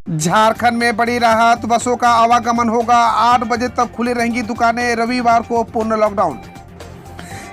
झारखंड में बड़ी राहत, बसों का आवागमन होगा। 8 बजे तक खुली रहेंगी दुकानें, रविवार को पूर्ण लॉकडाउन।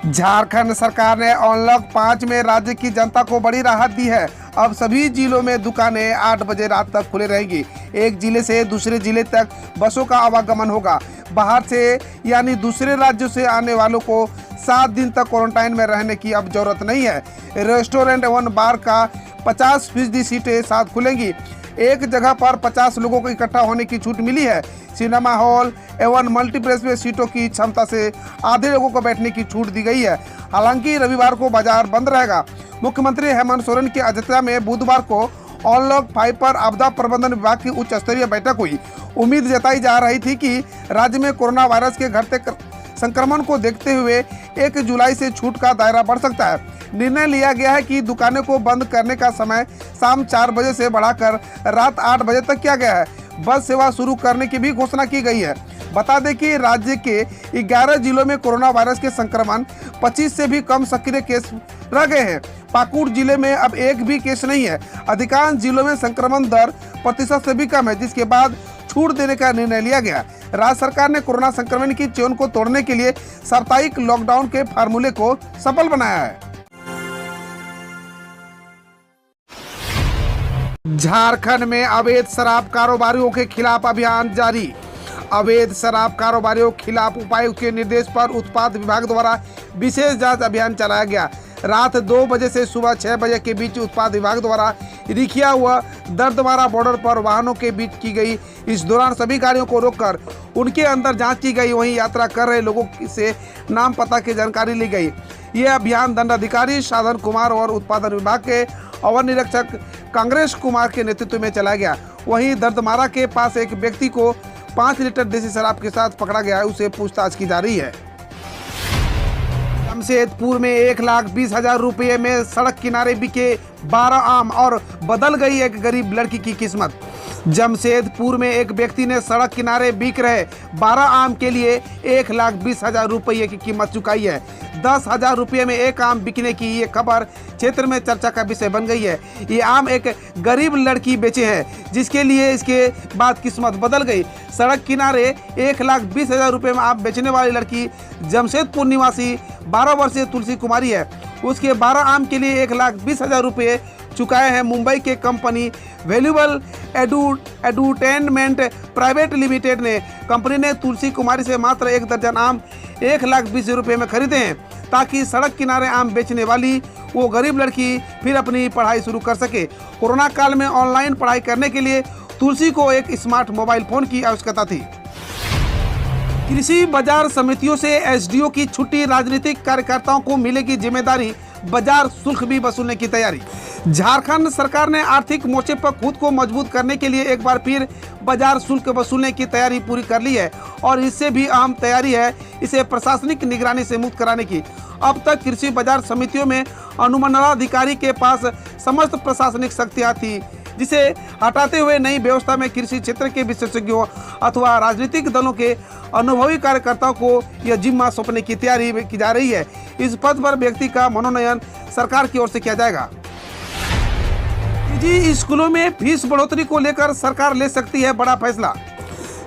झारखंड सरकार ने अनलॉक 5 में राज्य की जनता को बड़ी राहत दी है। अब सभी जिलों में दुकानें 8 बजे रात तक खुली रहेंगी। एक जिले से दूसरे जिले तक बसों का आवागमन होगा। बाहर से यानी दूसरे राज्यों से आने वालों को 7 दिन तक क्वारंटाइन में रहने की अब जरूरत नहीं है। रेस्टोरेंट एवं बार का 50% सीटें साथ खुलेंगी। एक जगह पर 50 लोगों को इकट्ठा होने की छूट मिली है। सिनेमा हॉल एवं मल्टीप्लेक्स में सीटों की क्षमता से आधे लोगों को बैठने की छूट दी गई है। हालांकि रविवार को बाजार बंद रहेगा। मुख्यमंत्री हेमंत सोरेन की अध्यक्षता में बुधवार को अनलॉक 5 पर आपदा प्रबंधन विभाग की उच्च स्तरीय बैठक हुई। उम्मीद जताई जा रही थी कि राज्य में कोरोना वायरस के घटते संक्रमण को देखते हुए 1 जुलाई से छूट का दायरा बढ़ सकता है। निर्णय लिया गया है कि दुकानों को बंद करने का समय शाम 4 बजे से बढ़ाकर रात 8 बजे तक किया गया है। बस सेवा शुरू करने की भी घोषणा की गई है। बता दें कि राज्य के 11 जिलों में कोरोना वायरस के संक्रमण 25 से भी कम सक्रिय केस रह गए हैं। पाकुड़ जिले में अब एक भी केस नहीं है। अधिकांश जिलों में संक्रमण दर प्रतिशत से भी कम है, जिसके बाद छूट देने का निर्णय लिया गया। राज्य सरकार ने कोरोना संक्रमण की चेन को तोड़ने के लिए साप्ताहिक लॉकडाउन के फार्मूले को सफल बनाया है। झारखंड में अवैध शराब कारोबारियों के खिलाफ अभियान जारी। अवैध शराब कारोबारियों के खिलाफ उपायुक्त के निर्देश पर उत्पाद विभाग द्वारा विशेष जांच अभियान चलाया गया। रात 2 बजे से सुबह 6 बजे के बीच उत्पाद विभाग द्वारा रिखिया व दर्दवारा बॉर्डर पर वाहनों के बीच की गई। इस दौरान सभी गाड़ियों को रोककर उनके अंदर जांच की गई। वहीं यात्रा कर रहे लोगों से नाम पता की जानकारी ली गई। यह अभियान दंडाधिकारी साधन कुमार और उत्पादन विभाग के अवर निरीक्षक कांग्रेस कुमार के नेतृत्व में चलाया गया। वहीं दर्दमारा के पास एक व्यक्ति को 5 लीटर देसी शराब के साथ पकड़ा गया है। उसे पूछताछ की जा रही है। जमशेदपुर में 1,20,000 रुपये में सड़क किनारे बिके 12 आम और बदल गई एक गरीब लड़की की किस्मत। जमशेदपुर में एक व्यक्ति ने सड़क किनारे बिक रहे 12 आम के लिए 1,20,000 रुपये की कीमत चुकाई है। 10,000 रुपये में एक आम बिकने की ये खबर क्षेत्र में चर्चा का विषय बन गई है। ये आम एक गरीब लड़की बेचे हैं, जिसके लिए इसके बाद किस्मत बदल गई। सड़क किनारे 1,20,000 रुपये में आम बेचने वाली लड़की जमशेदपुर निवासी 12 वर्षीय तुलसी कुमारी है। उसके 12 आम के लिए 1,20,000 रुपये चुकाए हैं। मुंबई के company valuable edutainment private limited ने कंपनी ने तुलसी कुमारी से मात्र 1 दर्जन आम 1,20,000 रुपये में खरीदे हैं, ताकि सड़क किनारे आम बेचने वाली वो गरीब लड़की फिर अपनी पढ़ाई शुरू कर सके। कोरोना काल में ऑनलाइन पढ़ाई करने के लिए तुलसी को एक स्मार्ट मोबाइल फोन की आवश्यकता थी। कृषि बाजार समितियों से एसडीओ की छुट्टी, राजनीतिक कार्यकर्ताओं को मिलेगी जिम्मेदारी, बाजार शुल्क भी वसूलने की तैयारी। झारखंड सरकार ने आर्थिक मोर्चे पर खुद को मजबूत करने के लिए एक बार फिर बाजार शुल्क वसूलने की तैयारी पूरी कर ली है और इससे भी अहम तैयारी है इसे प्रशासनिक निगरानी से मुक्त कराने की। अब तक कृषि बाजार समितियों में अनुमंडलाधिकारी के पास समस्त प्रशासनिक शक्तियाँ थी, जिसे हटाते हुए नई व्यवस्था में कृषि क्षेत्र के विशेषज्ञों अथवा राजनीतिक दलों के अनुभवी कार्यकर्ताओं को यह जिम्मा सौंपने की तैयारी की जा रही है। इस पद पर व्यक्ति का मनोनयन सरकार की ओर से किया जाएगा। निजी स्कूलों में फीस बढ़ोतरी को लेकर सरकार ले सकती है बड़ा फैसला।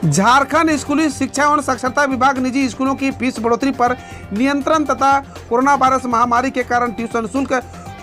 झारखंड स्कूली शिक्षा एवं साक्षरता विभाग निजी स्कूलों की फीस बढ़ोतरी पर नियंत्रण तथा कोरोना वायरस महामारी के कारण ट्यूशन शुल्क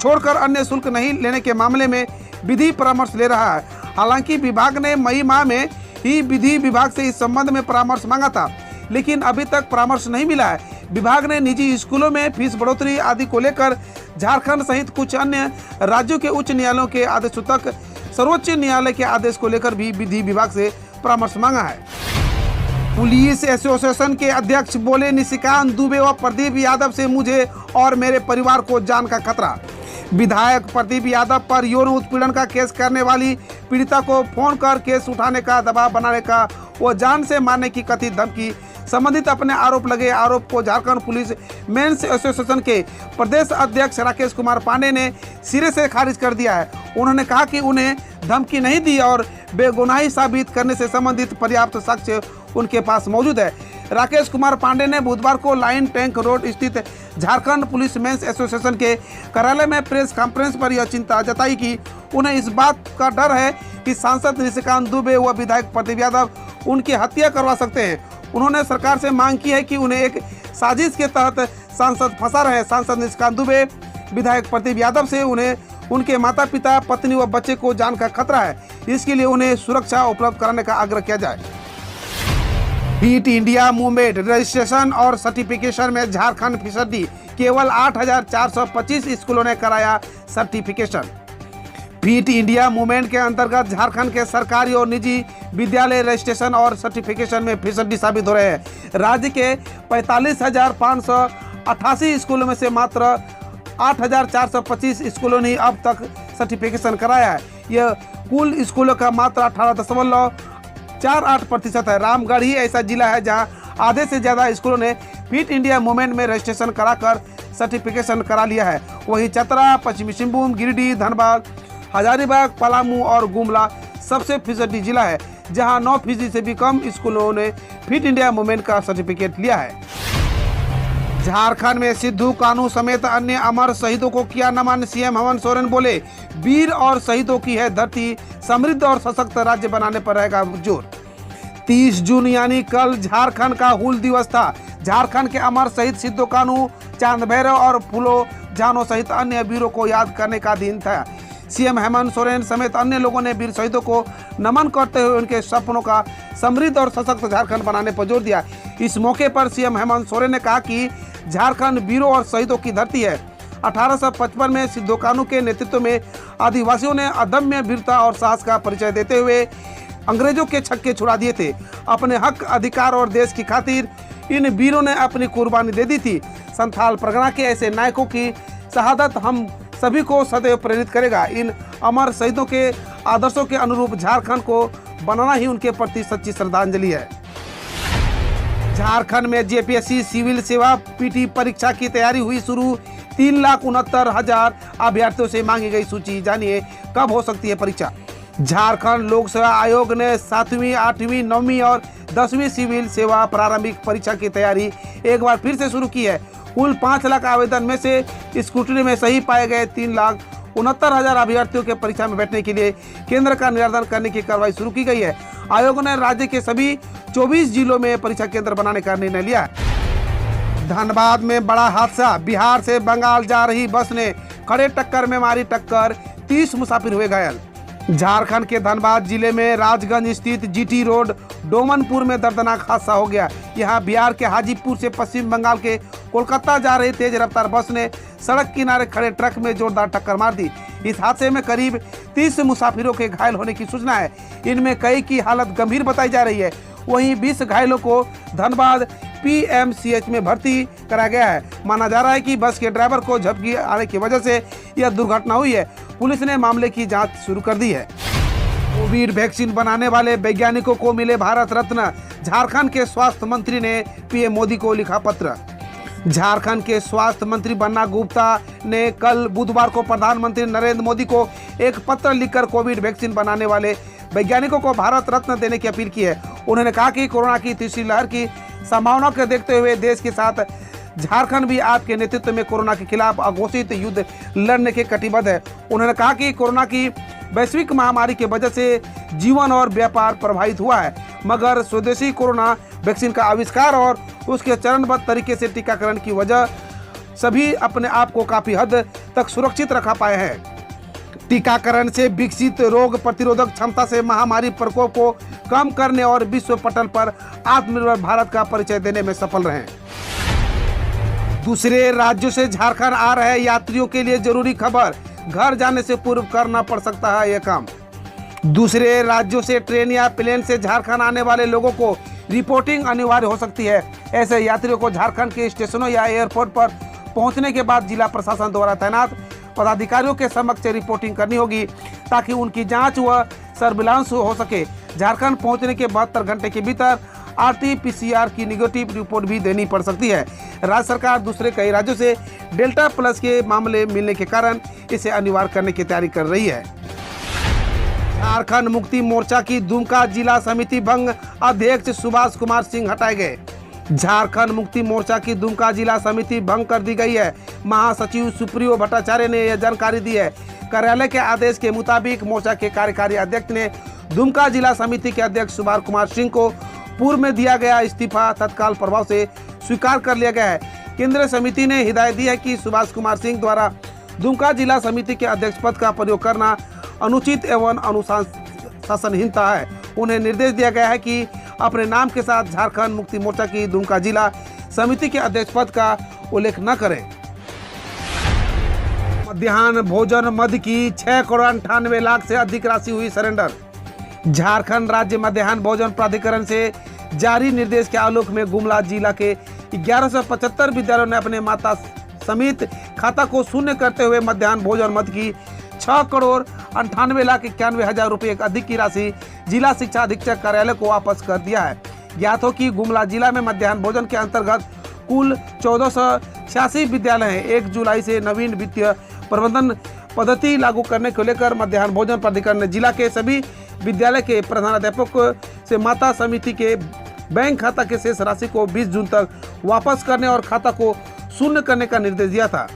छोड़कर अन्य शुल्क नहीं लेने के मामले में विधि परामर्श ले रहा है। हालांकि विभाग ने मई माह में ही विधि विभाग से इस संबंध में परामर्श मांगा था, लेकिन अभी तक परामर्श नहीं मिला है। विभाग ने निजी स्कूलों में फीस बढ़ोतरी आदि को लेकर झारखंड सहित कुछ अन्य राज्यों के उच्च न्यायालयों के आदेशों तक सर्वोच्च न्यायालय के आदेश को लेकर भी विधि विभाग से परामर्श मांगा है। पुलिस एसोसिएशन के अध्यक्ष बोले, निशिकांत दुबे व प्रदीप यादव से मुझे और मेरे परिवार को जान का खतरा। विधायक प्रदीप यादव पर यौन उत्पीड़न का केस करने वाली पीड़िता को फोन कर केस उठाने का दबाव बनाने का व जान से मारने की कथित धमकी संबंधित अपने आरोप लगे आरोप को झारखंड पुलिस मेंस एसोसिएशन के प्रदेश अध्यक्ष राकेश कुमार पांडे ने सिरे से खारिज कर दिया है। उन्होंने कहा कि उन्हें धमकी नहीं दी और बेगुनाही साबित करने से संबंधित पर्याप्त साक्ष्य उनके पास मौजूद है। राकेश कुमार पांडे ने बुधवार को लाइन टैंक रोड स्थित झारखंड पुलिस मेंस एसोसिएशन के कार्यालय में प्रेस कॉन्फ्रेंस पर यह चिंता जताई कि उन्हें इस बात का डर है कि सांसद निशिकांत दुबे व विधायक प्रदीप यादव उनकी हत्या करवा सकते हैं। उन्होंने सरकार से मांग की है कि उन्हें एक साजिश के तहत सांसद फंसा रहे। सांसद निशिकांत दुबे, विधायक प्रदीप यादव से उन्हें उनके माता पिता, पत्नी व बच्चे को जान का खतरा है। इसके लिए उन्हें सुरक्षा उपलब्ध कराने का आग्रह किया जाए। फिट इंडिया मूवमेंट रजिस्ट्रेशन और सर्टिफिकेशन में झारखंड फिसड्डी, केवल 8,425 स्कूलों ने कराया सर्टिफिकेशन। फिट इंडिया मूवमेंट के अंतर्गत झारखंड के सरकारी और निजी विद्यालय रजिस्ट्रेशन और सर्टिफिकेशन में फिसड्डी साबित हो रहे हैं। राज्य के 45,588 स्कूलों में से मात्र 8,425 स्कूलों ने अब तक सर्टिफिकेशन कराया है। यह कुल स्कूलों का मात्र 18.48% है। रामगढ़ ही ऐसा जिला है जहां आधे से ज़्यादा स्कूलों ने फिट इंडिया मूवमेंट में रजिस्ट्रेशन कराकर सर्टिफिकेशन करा लिया है। वहीं चतरा, पश्चिमी सिंहभूम, गिरिडीह, धनबाद, हजारीबाग, पलामू और गुमला सबसे फिसड्डी जिला है, जहां 9% से भी कम स्कूलों ने फिट इंडिया मूवमेंट का सर्टिफिकेट लिया है। झारखंड में सिद्धू कान्हू समेत अन्य अमर शहीदों को किया नमन। सीएम हेमंत सोरेन बोले, वीर और शहीदों की है धरती, समृद्ध और सशक्त राज्य बनाने पर रहेगा जोर। 30 जून यानी कल झारखंड का हूल दिवस था। झारखंड के अमर शहीद सिद्धू कान्हू, चांद भैरव और फूलो जानो सहित अन्य वीरों को याद करने का दिन था। सीएम हेमंत सोरेन समेत अन्य लोगों ने वीर शहीदों को नमन करते हुए उनके सपनों का समृद्ध और सशक्त झारखंड बनाने पर जोर दिया। इस मौके पर सीएम हेमंत सोरेन ने कहा कि झारखंड वीरों और शहीदों की धरती है। 1855 में सिद्धू कान्हू के नेतृत्व में आदिवासियों ने अदम्य वीरता और साहस का परिचय देते हुए अंग्रेजों के छक्के छुड़ा दिए थे। अपने हक, अधिकार और देश की खातिर इन वीरों ने अपनी कुर्बानी दे दी थी। संथाल परगना के ऐसे नायकों की शहादत हम सभी को सदैव प्रेरित करेगा। इन अमर शहीदों के आदर्शों के अनुरूप झारखंड को बनाना ही उनके प्रति सच्ची श्रद्धांजलि है। झारखंड में जेपीएससी सिविल सेवा पीटी परीक्षा की तैयारी हुई शुरू। 3,69,000 अभ्यर्थियों से मांगी गई सूची, जानिए कब हो सकती है परीक्षा। झारखंड लोक सेवा आयोग ने 7वीं, 8वीं, 9वीं और 10वीं सिविल सेवा प्रारंभिक परीक्षा की तैयारी एक बार फिर से शुरू की है। कुल 5 लाख आवेदन में से स्क्रूटनी में सही पाए गए 3,69,000 अभ्यर्थियों के परीक्षा में बैठने के लिए केंद्र का निर्धारण करने की कार्रवाई शुरू की गई है। आयोग ने राज्य के सभी 24 जिलों में परीक्षा केंद्र बनाने का निर्णय लिया है। धनबाद में बड़ा हादसा, बिहार से बंगाल जा रही बस ने खड़े टक्कर में मारी टक्कर, 30 मुसाफिर हुए घायल। झारखंड के धनबाद जिले में राजगंज स्थित जीटी रोड डोमनपुर में दर्दनाक हादसा हो गया। यहां बिहार के हाजीपुर से पश्चिम बंगाल के कोलकाता जा रही तेज रफ्तार बस ने सड़क किनारे खड़े ट्रक में जोरदार टक्कर मार दी। इस हादसे में करीब 30 मुसाफिरों के घायल होने की सूचना है। इनमें कई की हालत गंभीर बताई जा रही है। वहीं 20 घायलों को धनबाद पीएमसीएच में भर्ती कराया गया है। माना जा रहा है कि बस के ड्राइवर को झपकी आने की वजह से यह दुर्घटना हुई है। पुलिस ने मामले की जांच शुरू कर दी है। कोविड वैक्सीन बनाने वाले वैज्ञानिकों को मिले भारत रत्न। झारखंड के स्वास्थ्य मंत्री ने पीएम मोदी को लिखा पत्र। झारखंड के स्वास्थ्य मंत्री बन्ना गुप्ता ने कल बुधवार को प्रधानमंत्री नरेंद्र मोदी को एक पत्र लिखकर कोविड वैक्सीन बनाने वाले वैज्ञानिकों को भारत रत्न देने की अपील की है। उन्होंने कहा कि कोरोना की तीसरी लहर की संभावना को देखते हुए देश के साथ झारखंड भी आपके नेतृत्व में कोरोना के खिलाफ अघोषित युद्ध लड़ने के कटिबद्ध है। उन्होंने कहा कि कोरोना की वैश्विक महामारी की वजह से जीवन और व्यापार प्रभावित हुआ है, मगर स्वदेशी कोरोना वैक्सीन का आविष्कार और उसके चरणबद्ध तरीके से टीकाकरण की वजह सभी अपने आप को काफी हद तक सुरक्षित रखा पाए हैं। टीकाकरण से विकसित रोग प्रतिरोधक क्षमता से महामारी प्रकोप को कम करने और विश्व पटल पर आत्मनिर्भर भारत का परिचय देने में सफल रहे। दूसरे राज्यों से झारखंड आ रहे यात्रियों के लिए जरूरी खबर, घर जाने से पूर्व करना पड़ सकता है यह काम। दूसरे राज्यों से ट्रेन या प्लेन से झारखंड आने वाले लोगों को रिपोर्टिंग अनिवार्य हो सकती है। ऐसे यात्रियों को झारखंड के स्टेशनों या एयरपोर्ट पर पहुंचने के बाद जिला प्रशासन द्वारा तैनात पदाधिकारियों के समक्ष रिपोर्टिंग करनी होगी, ताकि उनकी जांच व सर्विलांस हो सके। झारखंड पहुंचने के 72 घंटे के भीतर RT-PCR की निगेटिव रिपोर्ट भी देनी पड़ सकती है। राज्य सरकार दूसरे कई राज्यों से डेल्टा प्लस के मामले मिलने के कारण इसे अनिवार्य करने की तैयारी कर रही है। झारखंड मुक्ति मोर्चा की दुमका जिला समिति भंग, अध्यक्ष सुभाष कुमार सिंह हटाए गए। झारखंड मुक्ति मोर्चा की दुमका जिला समिति भंग कर दी गई है। महासचिव सुप्रियो भट्टाचार्य ने यह जानकारी दी है। कार्यालय के आदेश के मुताबिक मोर्चा के कार्यकारी अध्यक्ष ने दुमका जिला समिति के अध्यक्ष सुभाष कुमार सिंह को पूर्व में दिया गया इस्तीफा तत्काल प्रभाव से स्वीकार कर लिया गया है। केंद्रीय समिति ने हिदायत दी है कि सुभाष कुमार सिंह द्वारा दुमका जिला समिति के अध्यक्ष पद का प्रयोग करना अनुचित एवं अनुशासनहीनता है। उन्हें निर्देश दिया गया है कि अपने नाम के साथ झारखंड मुक्ति मोर्चा की दुमका जिला समिति के अध्यक्ष पद का उल्लेख न करें। मध्याह्न भोजन मद की 6,98,00,000 से अधिक राशि हुई सरेंडर। झारखंड राज्य मध्याह्न भोजन प्राधिकरण से जारी निर्देश के आलोक में गुमला जिला के 1175 विद्यालयों ने अपने माता समेत खाता को शून्य करते हुए मध्याह्न भोजन मद की 6,98,91,000 रुपये अधिक की राशि जिला शिक्षा अधीक्षक कार्यालय को वापस कर दिया है। ज्ञात हो कि गुमला जिला में मध्याह्न भोजन के अंतर्गत कुल 1486 विद्यालय हैं। 1 जुलाई से नवीन वित्तीय प्रबंधन पद्धति लागू करने को लेकर मध्याह्न भोजन प्राधिकरण ने जिला के सभी विद्यालय के प्रधानाध्यापक से माता समिति के बैंक खाता के शेष राशि को 20 जून तक वापस करने और खाता को शून्य करने का निर्देश दिया था।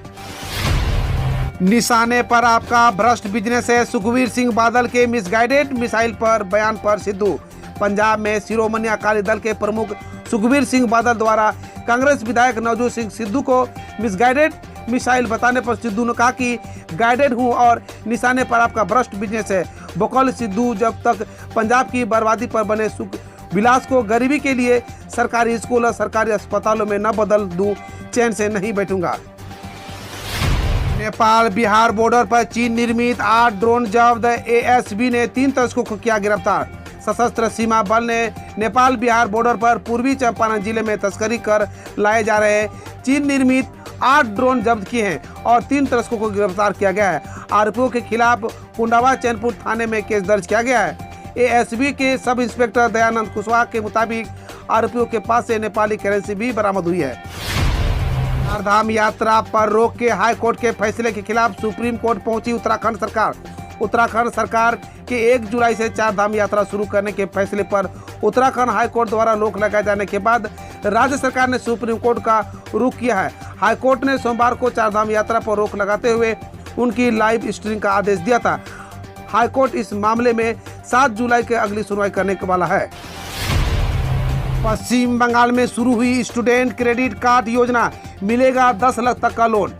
निशाने पर आपका भ्रष्ट बिजनेस है। सुखबीर सिंह बादल के मिसगाइडेड मिसाइल पर बयान पर सिद्धू। पंजाब में शिरोमणि अकाली दल के प्रमुख सुखबीर सिंह बादल द्वारा कांग्रेस विधायक नवजोत सिंह सिद्धू को मिसगाइडेड मिसाइल बताने पर सिद्धू ने कहा कि गाइडेड हूं और निशाने पर आपका भ्रष्ट बिजनेस है। बकौल सिद्धू, जब तक पंजाब की बर्बादी पर बने सुख विलास को गरीबी के लिए सरकारी स्कूल और सरकारी अस्पतालों में न बदल दूं, चैन से नहीं बैठूंगा। नेपाल बिहार बॉर्डर पर चीन निर्मित 8 ड्रोन जब्त। एएसबी ने 3 तस्करों को किया गिरफ्तार। सशस्त्र सीमा बल ने नेपाल बिहार बॉर्डर पर पूर्वी चंपारण जिले में तस्करी कर लाए जा रहे चीन निर्मित 8 ड्रोन जब्त किए हैं और 3 तस्करों को गिरफ्तार किया गया है। आरोपियों के खिलाफ कुंडावा चैनपुर थाने में केस दर्ज किया गया है। एएसबी के सब इंस्पेक्टर दयानंद कुशवाहा के मुताबिक आरोपियों के पास से नेपाली करेंसी भी बरामद हुई है। चारधाम यात्रा पर रोक के हाई कोर्ट के फैसले के खिलाफ सुप्रीम कोर्ट पहुंची उत्तराखंड सरकार। उत्तराखंड सरकार के 1 जुलाई से चारधाम यात्रा शुरू करने के फैसले पर उत्तराखंड हाई कोर्ट द्वारा रोक लगाए जाने के बाद राज्य सरकार ने सुप्रीम कोर्ट का रुख किया है। हाई कोर्ट ने सोमवार को चारधाम यात्रा पर रोक लगाते हुए उनकी लाइव स्ट्रीमिंग का आदेश दिया था। हाई कोर्ट इस मामले में 7 जुलाई के अगली सुनवाई करने वाला है। पश्चिम बंगाल में शुरू हुई स्टूडेंट क्रेडिट कार्ड योजना, मिलेगा 10 लाख तक का लोन।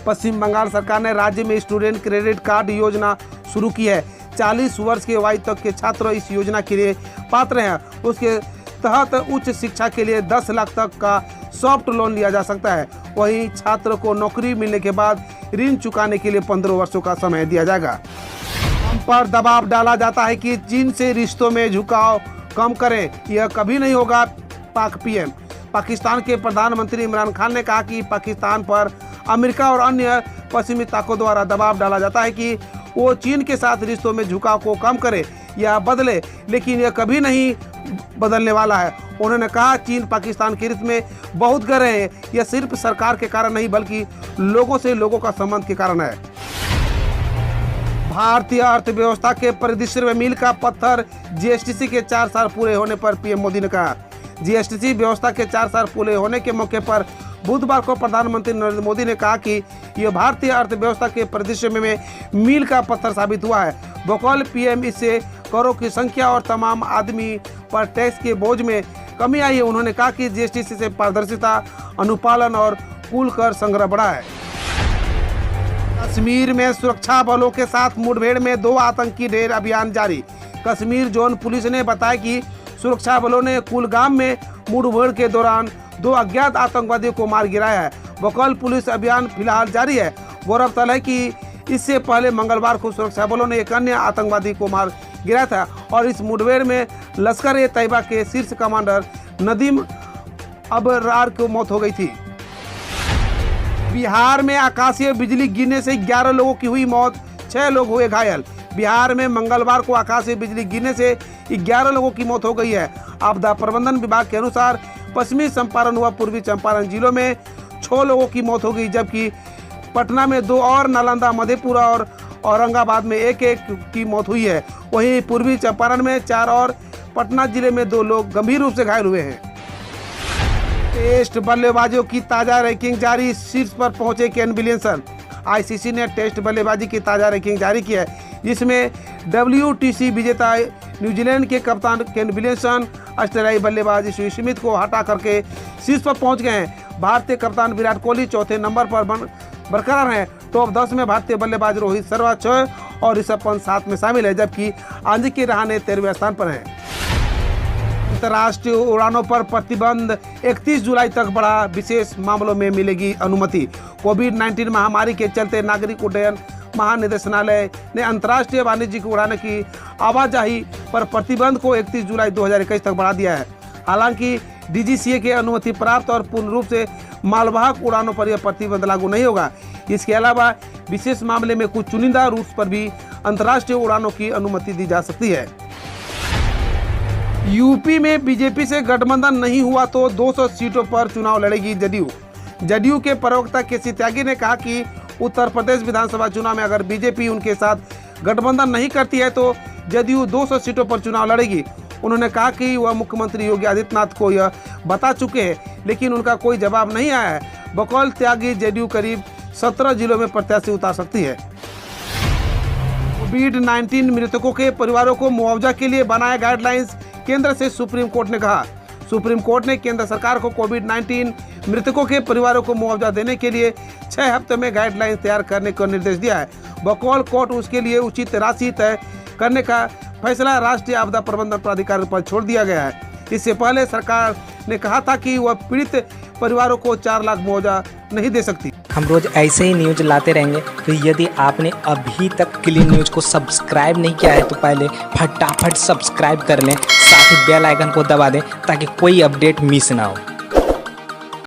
पश्चिम बंगाल सरकार ने राज्य में स्टूडेंट क्रेडिट कार्ड योजना शुरू की है। 40 वर्ष के आयु तक के छात्र इस योजना के लिए पात्र हैं। उसके तहत उच्च शिक्षा के लिए 10 लाख तक का सॉफ्ट लोन लिया जा सकता है। वहीं छात्र को नौकरी मिलने के बाद ऋण चुकाने के लिए 15 वर्षों का समय दिया जाएगा। हम पर दबाव डाला जाता है कि चीन से रिश्तों में झुकाव कम करें, यह कभी नहीं होगा। पाक पीएम। पाकिस्तान के प्रधानमंत्री इमरान खान ने कहा कि पाकिस्तान पर अमेरिका और अन्य पश्चिमी ताकतों द्वारा दबाव डाला जाता है कि वो चीन के साथ रिश्तों में झुकाव को कम करे या बदले, लेकिन यह कभी नहीं बदलने वाला है। उन्होंने कहा चीन पाकिस्तान के रिश्ते में बहुत गहरे है। यह सिर्फ सरकार के कारण नहीं बल्कि लोगों से लोगों का संबंध के कारण है। भारतीय अर्थव्यवस्था के परिदृश्य में मील का पत्थर। जीएसटीसी के 4 साल पूरे होने पर पीएम मोदी ने कहा। जीएसटीसी व्यवस्था के 4 साल पूरे होने के मौके पर बुधवार को प्रधानमंत्री नरेंद्र मोदी ने कहा कि यह भारतीय अर्थव्यवस्था के परिदृश्य में मील का पत्थर साबित हुआ है। बकौल पीएम, इससे करों की संख्या और तमाम आदमी पर टैक्स के बोझ में कमी आई है। उन्होंने कहा कि जीएसटीसी से पारदर्शिता, अनुपालन और कुल कर संग्रह बढ़ा है। कश्मीर में सुरक्षा बलों के साथ मुठभेड़ में 2 आतंकी ढेर अभियान जारी। कश्मीर जोन पुलिस ने बताया कि सुरक्षा बलों ने कुलगाम में मुठभेड़ के दौरान 2 अज्ञात आतंकवादियों को मार गिराया है। बकौल पुलिस अभियान फिलहाल जारी है। गौरतलब है कि इससे पहले मंगलवार को सुरक्षा बलों ने एक अन्य आतंकवादी को मार गिराया था और इस मुठभेड़ में लश्कर-ए-तैयबा के शीर्ष कमांडर नदीम अबरार की मौत हो गई थी। बिहार में आकाशीय बिजली गिरने से 11 लोगों की हुई मौत, 6 लोग हुए घायल। बिहार में मंगलवार को आकाशीय बिजली गिरने से 11 लोगों की मौत हो गई है। आपदा प्रबंधन विभाग के अनुसार पश्चिमी चंपारण व पूर्वी चंपारण जिलों में 6 लोगों की मौत हो गई, जबकि पटना में 2 और, नालंदा, मधेपुरा और औरंगाबाद में 1-1 की मौत हुई है। वहीं पूर्वी चंपारण में 4 और पटना जिले में 2 लोग गंभीर रूप से घायल हुए हैं। टेस्ट बल्लेबाजों की ताजा रैंकिंग जारी, शीर्ष पर पहुंचे केन विलियमसन। आईसीसी ने टेस्ट बल्लेबाजी की ताजा रैंकिंग जारी की है, जिसमें WTC विजेता न्यूजीलैंड के कप्तान केन विलियमसन ऑस्ट्रेलियाई बल्लेबाज स्टीव स्मिथ को हटा करके शीर्ष पर पहुंच गए हैं। भारतीय कप्तान विराट कोहली चौथे नंबर पर बरकरार हैं। टॉप 10 में भारतीय बल्लेबाज रोहित शर्मा 6 और ऋषभ पंत 7 में शामिल है, जबकि अजिंक्य रहाणे 13वें स्थान पर हैं। अंतर्राष्ट्रीय उड़ानों पर प्रतिबंध 31 जुलाई तक बढ़ा, विशेष मामलों में मिलेगी अनुमति। कोविड-19 महामारी के चलते नागरिक उड्डयन महानिदेशालय ने अंतर्राष्ट्रीय वाणिज्यिक उड़ानों की आवाजाही पर प्रतिबंध को 31 जुलाई 2021 तक बढ़ा दिया है। हालांकि DGCA की अनुमति प्राप्त और पूर्ण रूप से मालवाहक उड़ानों पर यह प्रतिबंध लागू नहीं होगा। इसके अलावा विशेष मामले में कुछ चुनिंदा रूट्स पर भी अंतर्राष्ट्रीय उड़ानों की अनुमति दी जा सकती है। यूपी में बीजेपी से गठबंधन नहीं हुआ तो 200 सीटों पर चुनाव लड़ेगी जदयू। जदयू के प्रवक्ता केसी त्यागी ने कहा कि उत्तर प्रदेश विधानसभा चुनाव में अगर बीजेपी उनके साथ गठबंधन नहीं करती है तो जदयू 200 सीटों पर चुनाव लड़ेगी। उन्होंने कहा कि वह मुख्यमंत्री योगी आदित्यनाथ को यह बता चुके हैं, लेकिन उनका कोई जवाब नहीं आया है। बकौल त्यागी जदयू करीब 17 जिलों में प्रत्याशी उतार सकती है। कोविड-19 मृतकों के परिवारों को मुआवजा के लिए बनाए गाइडलाइंस, केंद्र से सुप्रीम कोर्ट ने कहा। सुप्रीम कोर्ट ने केंद्र सरकार को कोविड-19 मृतकों के परिवारों को मुआवजा देने के लिए 6 हफ्ते में गाइडलाइंस तैयार करने का निर्देश दिया है। बकौल कोर्ट उसके लिए उचित राशि तय करने का फैसला राष्ट्रीय आपदा प्रबंधन प्राधिकार पर छोड़ दिया गया है। इससे पहले सरकार ने कहा था कि वह पीड़ित परिवारों को 4 लाख मुआवजा नहीं दे सकती। हम रोज ऐसे ही न्यूज लाते रहेंगे, तो यदि आपने अभी तक क्लीन न्यूज को सब्सक्राइब नहीं किया है तो पहले फटाफट सब्सक्राइब कर लें, साथ ही बेल आइकन को दबा दें ताकि कोई अपडेट मिस ना हो।